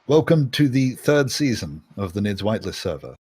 Welcome to the third season of the Nidd's Whitelist server.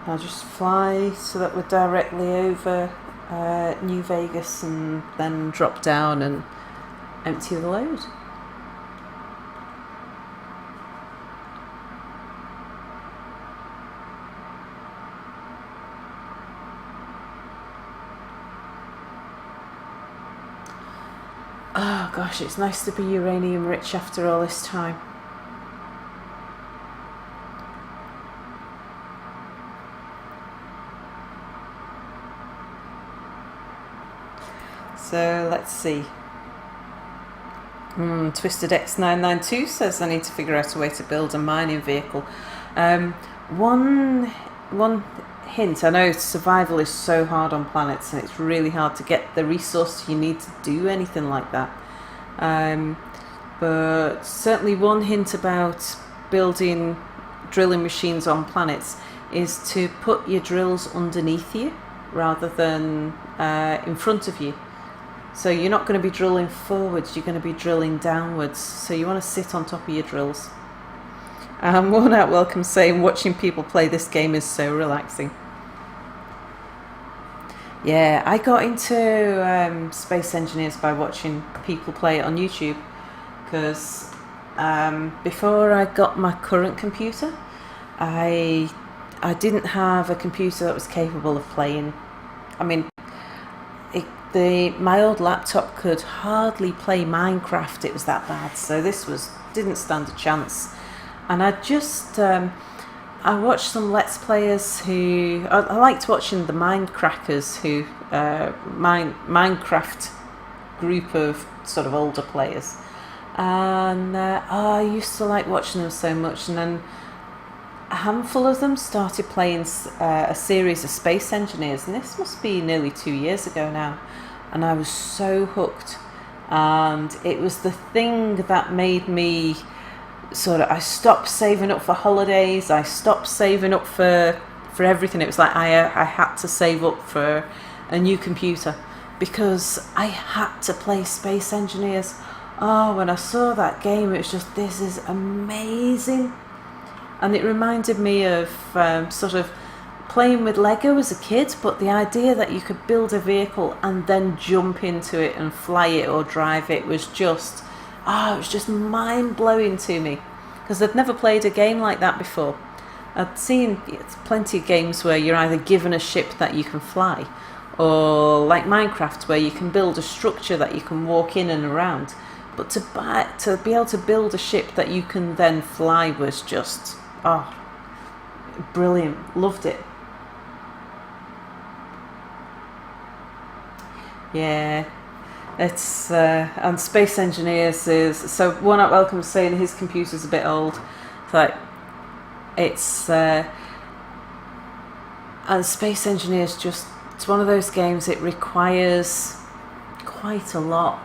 I'll just fly so that we're directly over New Vegas and then drop down and empty the load. Oh gosh, it's nice to be uranium rich after all this time. So let's see. Twisted X992 says I need to figure out a way to build a mining vehicle. One hint, I know survival is so hard on planets and it's really hard to get the resource you need to do anything like that. But certainly one hint about building drilling machines on planets is to put your drills underneath you rather than in front of you. So you're not going to be drilling forwards, you're going to be drilling downwards. So you want to sit on top of your drills. Worn Out Welcome saying watching people play this game is so relaxing. Yeah, I got into Space Engineers by watching people play it on YouTube. Because before I got my current computer, I didn't have a computer that was capable of playing. I mean, my old laptop could hardly play Minecraft, it was that bad, so this didn't stand a chance. And I watched some Let's Players who, I liked watching the Mindcrackers who, Minecraft group of sort of older players. And I used to like watching them so much, and then a handful of them started playing a series of Space Engineers, and this must be nearly 2 years ago now, and I was so hooked. And it was the thing that made me I stopped saving up for holidays, I stopped saving up for everything. It was like I had to save up for a new computer because I had to play Space Engineers. Oh, when I saw that game, it was just, this is amazing. And it reminded me of sort of playing with Lego as a kid, but the idea that you could build a vehicle and then jump into it and fly it or drive it was just, it was just mind-blowing to me, because I'd never played a game like that before. I'd seen plenty of games where you're either given a ship that you can fly, or like Minecraft where you can build a structure that you can walk in and around. But to be able to build a ship that you can then fly was just, brilliant. Loved it. Yeah, it's and Space Engineers is, so Worn Out Welcome saying his computer's a bit old. It's and Space Engineers it's one of those games, it requires quite a lot.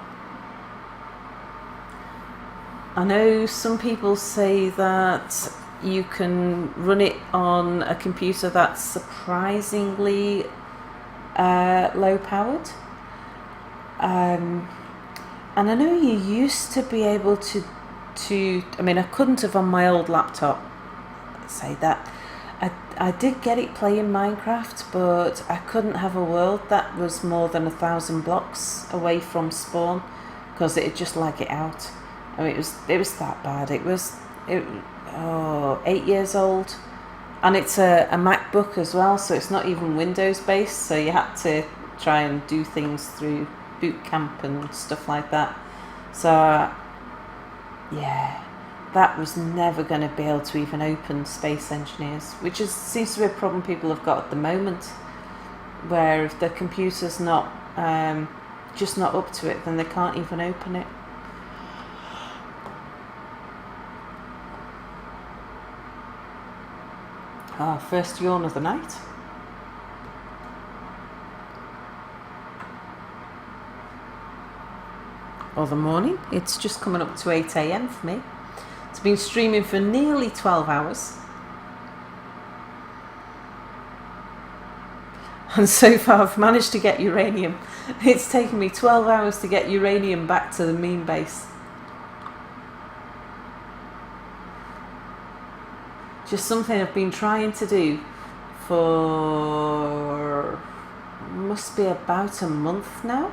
I know some people say that you can run it on a computer that's surprisingly low powered. And I know you used to be able to I mean, I couldn't have on my old laptop, say that. I did get it playing Minecraft, but I couldn't have a world that was more than 1,000 blocks away from spawn, because it'd just lag it out. I mean, it was that bad. It was 8 years old, and it's a MacBook as well, so it's not even Windows based. So you had to try and do things through boot camp and stuff like that. So yeah, that was never going to be able to even open Space Engineers, which seems to be a problem people have got at the moment, where if the computer's not just not up to it, then they can't even open it. First yawn of the night. Or the morning. It's just coming up to 8 AM for me. It's been streaming for nearly 12 hours. And so far I've managed to get uranium. It's taken me 12 hours to get uranium back to the main base. Just something I've been trying to do for must be about a month now.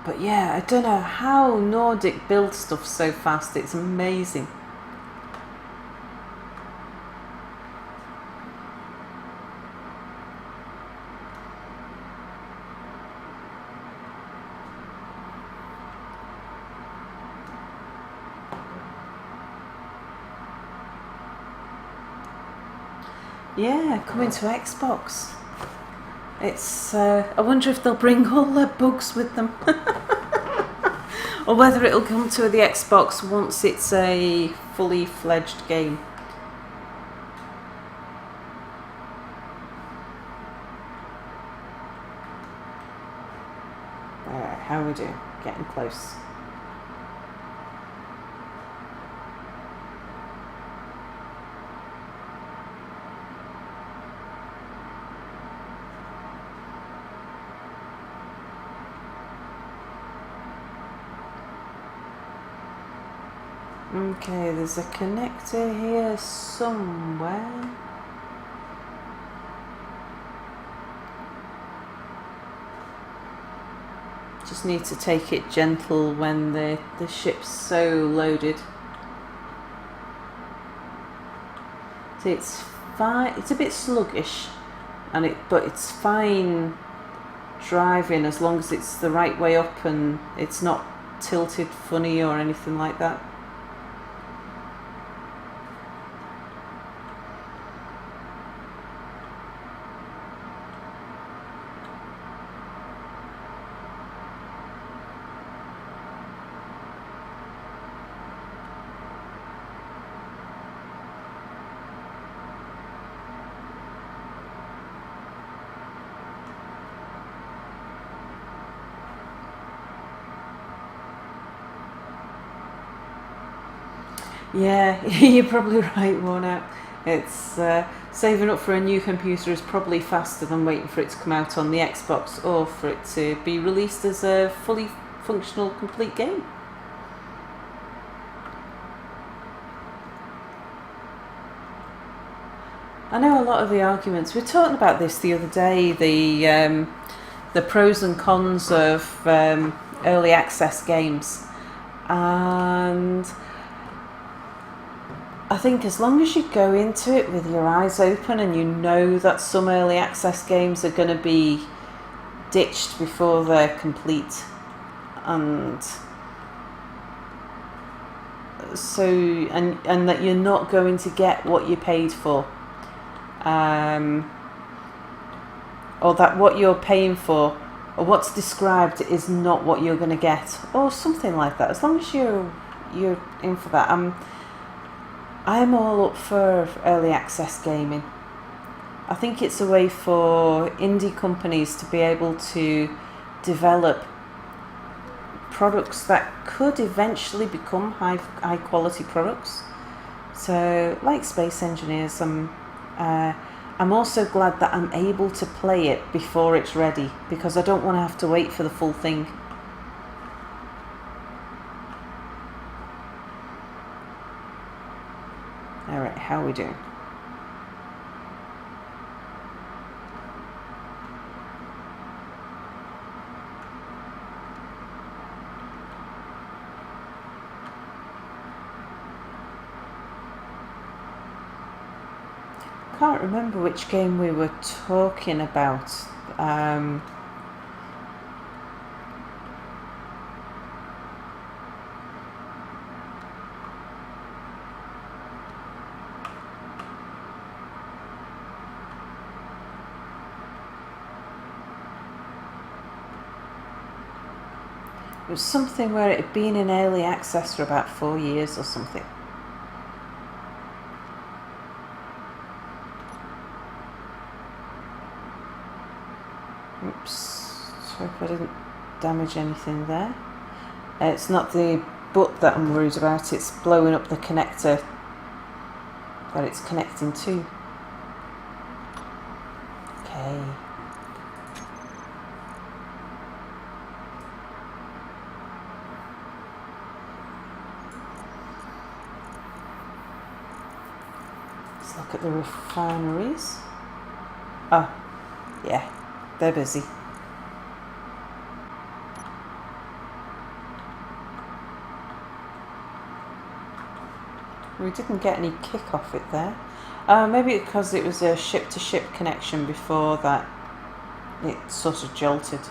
But yeah, I don't know how Nordic builds stuff so fast. It's amazing. Yeah, coming to Xbox. It's. I wonder if they'll bring all their bugs with them, or whether it'll come to the Xbox once it's a fully fledged game. Alright, how are we doing? Getting close. Okay, there's a connector here somewhere. Just need to take it gentle when the ship's so loaded. See, it's fine. It's a bit sluggish, but it's fine driving as long as it's the right way up and it's not tilted funny or anything like that. Yeah, you're probably right, worn out. It's saving up for a new computer is probably faster than waiting for it to come out on the Xbox or for it to be released as a fully functional, complete game. I know a lot of the arguments. We were talking about this the other day. The pros and cons of early access games, and I think as long as you go into it with your eyes open and you know that some early access games are going to be ditched before they're complete, and so and that you're not going to get what you paid for, or that what you're paying for or what's described is not what you're going to get, or something like that. As long as you're in for that, I'm all up for early access gaming. I think it's a way for indie companies to be able to develop products that could eventually become high quality products. So, like Space Engineers, I'm also glad that I'm able to play it before it's ready, because I don't want to have to wait for the full thing. Alright, how are we doing? Can't remember which game we were talking about. It was something where it had been in early access for about 4 years or something. Oops, hope I didn't damage anything there. It's not the but that I'm worried about. It's blowing up the connector that it's connecting to. Okay. Let's look at the refineries. Oh, yeah, they're busy. We didn't get any kick off it there. Maybe because it was a ship-to-ship connection before that it sort of jolted.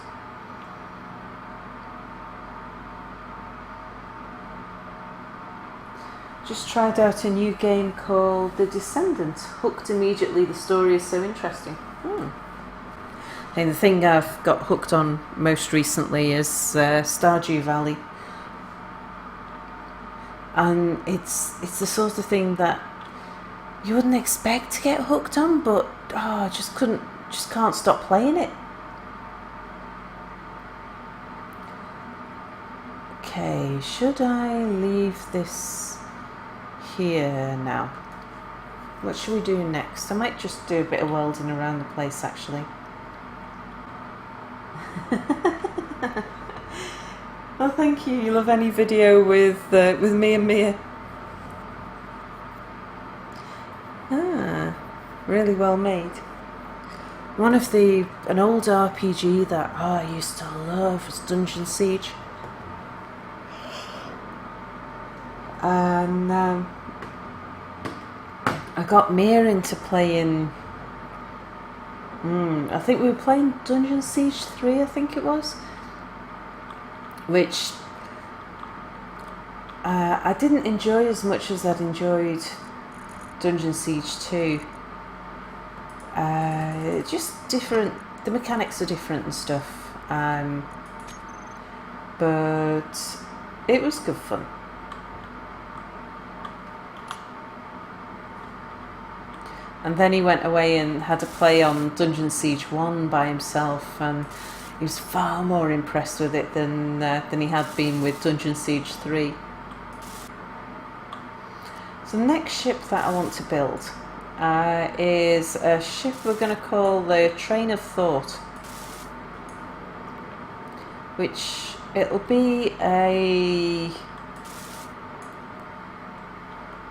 Just tried out a new game called The Descendant. Hooked immediately, the story is so interesting. And the thing I've got hooked on most recently is Stardew Valley. And it's the sort of thing that you wouldn't expect to get hooked on, but I just can't stop playing it. Okay, should I leave this here now? What should we do next? I might just do a bit of welding around the place, actually. Oh, thank you. You love any video with me and Mia? Ah, really well made. An old RPG that I used to love was Dungeon Siege. And I got Mia into playing. I think we were playing Dungeon Siege 3, I think it was. Which I didn't enjoy as much as I'd enjoyed Dungeon Siege 2. Just different, the mechanics are different and stuff, but it was good fun. And then he went away and had to play on Dungeon Siege 1 by himself, and he was far more impressed with it than he had been with Dungeon Siege 3. So the next ship that I want to build is a ship we're going to call the Train of Thought, which it'll be a...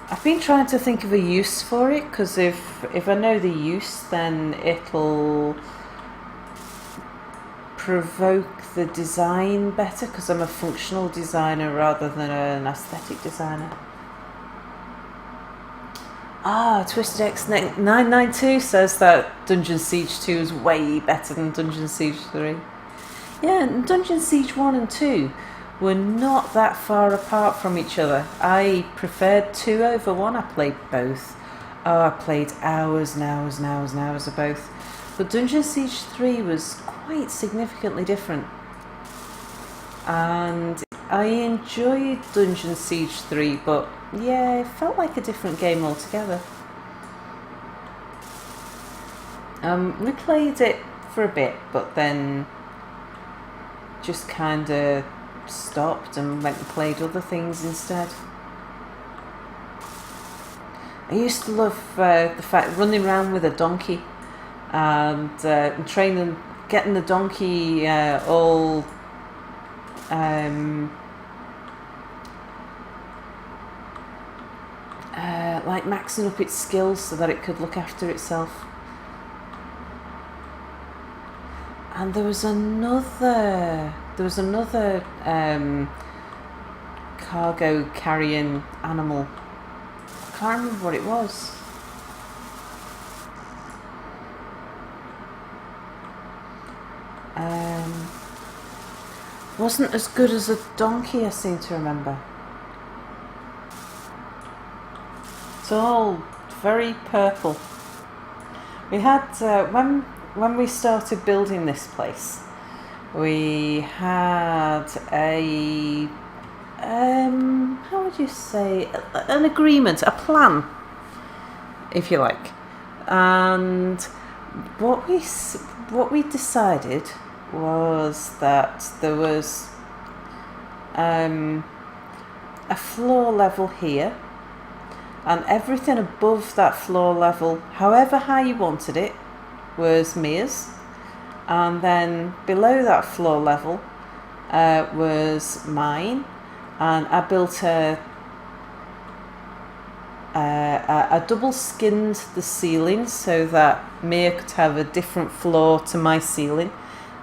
I've been trying to think of a use for it, because if I know the use, then it'll provoke the design better, because I'm a functional designer rather than an aesthetic designer. Twisted X 992 says that Dungeon Siege 2 is way better than Dungeon Siege 3. Yeah, and Dungeon Siege 1 and 2 were not that far apart from each other. I preferred 2 over 1. I played both. I played hours and hours and hours and hours of both. But Dungeon Siege 3 was quite significantly different. And I enjoyed Dungeon Siege 3, but yeah, it felt like a different game altogether. We played it for a bit, but then just kind of stopped and went and played other things instead. I used to love the fact running around with a donkey and training, getting the donkey all like maxing up its skills so that it could look after itself. And there was another cargo carrying animal. I can't remember what it was. Wasn't as good as a donkey, I seem to remember. It's all very purple. We had when we started building this place, we had a how would you say, an agreement, a plan, if you like. And what we decided was that there was a floor level here, and everything above that floor level, however high you wanted it, was Mase, and then below that floor level was mine, and I built I double skinned the ceiling so that Mia could have a different floor to my ceiling,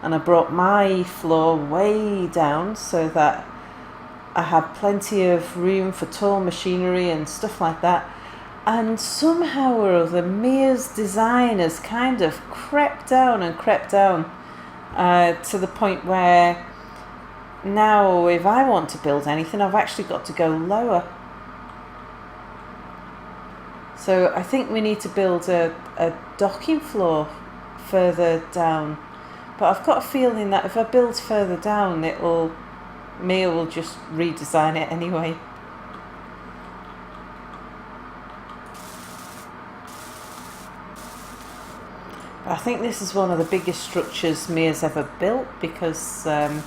and I brought my floor way down so that I had plenty of room for tall machinery and stuff like that. And somehow or other, Mia's design has kind of crept down to the point where now if I want to build anything, I've actually got to go lower. So I think we need to build a docking floor further down. But I've got a feeling that if I build further down, Mia will just redesign it anyway. I think this is one of the biggest structures Mia's ever built, because the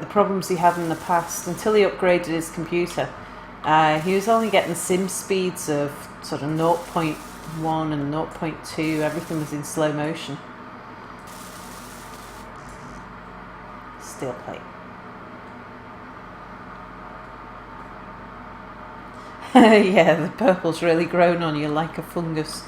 problems he had in the past, until he upgraded his computer, he was only getting sim speeds of sort of 0.1 and 0.2. Everything was in slow motion. Steel plate. Yeah, the purple's really grown on you like a fungus.